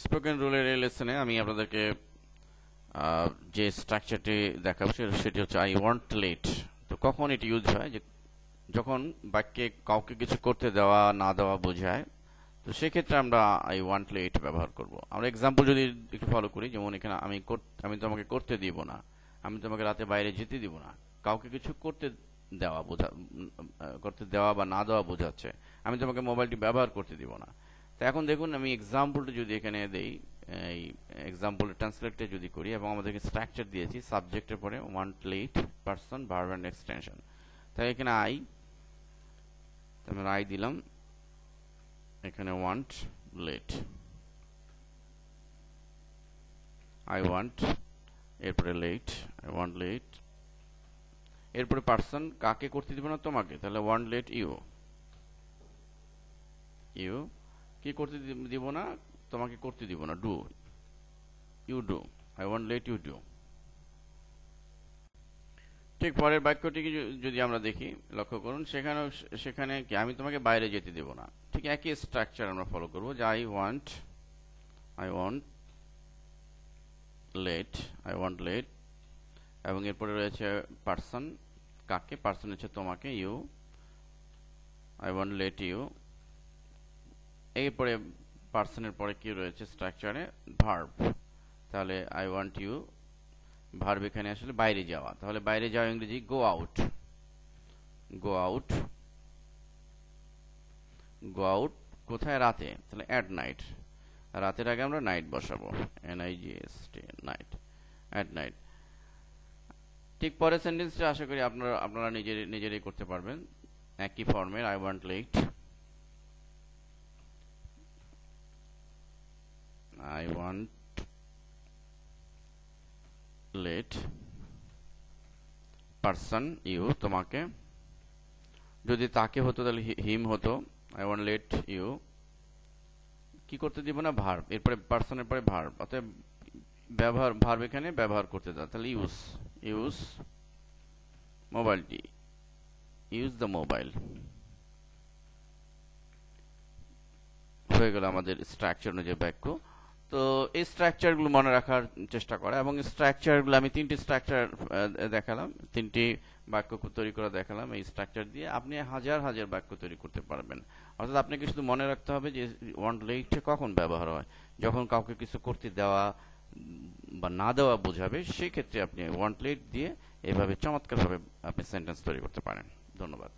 Spoken রুলের এই লেসনে আমি আপনাদেরকে যে স্ট্রাকচারটি দেখাবো সেটি হচ্ছে আই ওয়ান্ট লেট। তো কখন এটি ইউজ হয়, যে যখন বাক্যে কাউকে কিছু করতে দেওয়া না দেওয়া বোঝায়, তো সেক্ষেত্রে আমরা আই ওয়ান্ট লেট ব্যবহার করব। আমরা এক্সাম্পল যদি একটু ফলো করি, যেমন এখানে আমি তোমাকে করতে দিব না, আমি তোমাকে রাতে বাইরে যেতে দিব না। কাউকে কিছু করতে দেওয়া বা না দেওয়া বোঝাচ্ছে। আমি তোমাকে মোবাইলটি ব্যবহার করতে দিব না। তো এখন দেখুন, আমি এক্সাম্পলটা যদি এখানে দেই, এই এক্সাম্পল ট্রান্সলেটটা যদি করি এবং আমাদেরকে স্ট্রাকচার দিয়েছি সাবজেক্টের পরে want let, person, verb and extension. তাই এখানে আমরা আই দিলাম, এখানে ওয়ান্ট লেট, আই ওয়ান্ট, এরপরে লেট, আই ওয়ান্ট লেট, এরপরে পারসন, কাকে করতে দিব না, তোমাকে, তাহলে ওয়ান্ট লেট ইউ, ইউ কি করতে দিব না, তোমাকে করতে দিব না, do, you do, I want let you do. ঠিক পরের বাক্যটিকে যদি আমরা দেখি, লক্ষ্য করুন, সেখানে কি আমি তোমাকে বাইরে যেতে দেব না। ঠিক একই স্ট্রাকচার আমরা ফলো করব, যে I want let, I want let, এবং এরপরে রয়েছে পারসন, কাকে, পারসন হচ্ছে তোমাকে, you, I want let you. এরপরে পারসনের পরে কি রয়েছে স্ট্রাকচারে, ভার্ব, তাহলে আই ওয়ান্ট ইউ, ভার্ব এখানে আসলে বাইরে যাওয়া, তাহলে বাইরে যাওয়া ইংরেজি go out, go out, go out কোথায়, রাতে, তাহলে অ্যাট নাইট, রাতের আগে আমরা নাইট বসাবো, NIGHT, নাইট, অ্যাট নাইট। ঠিক পরের সেন্টেন্সটা আশা করি আপনারা নিজেরাই করতে পারবেন একই ফর্মের, I want let, I want let, person, you, তোমাকে, যদি তাকে হতো তাহলে হিম হতো, আই ওয়ান্ট লেট ইউ, কি করতে দিব না, ভার্ব, এরপরে পারসনের পরে ভার্ব, অতএব ভার্ব এখানে ব্যবহার করতে দাও, তাহলে ইউজ মোবাইলটি, ইউজ দ্য মোবাইল। হয়ে গেল আমাদের স্ট্রাকচার অনুযায়ী বাক্য। তো এই স্ট্রাকচারগুলো মনে রাখার চেষ্টা করা, এবং স্ট্রাকচারগুলো আমি তিনটি স্ট্রাকচার দেখালাম, তিনটি বাক্য তৈরি করা দেখালাম। এই স্ট্রাকচার দিয়ে আপনি হাজার হাজার বাক্য তৈরি করতে পারবেন। অর্থাৎ আপনাকে শুধু মনে রাখতে হবে যে ওয়ান্ট লেট কখন ব্যবহার হয়, যখন কাউকে কিছু করতে দেওয়া বা না দেওয়া বোঝাবে, সেই ক্ষেত্রে আপনি ওয়ান্ট লেট দিয়ে এভাবে চমৎকারভাবে আপনি সেন্টেন্স তৈরি করতে পারেন। ধন্যবাদ।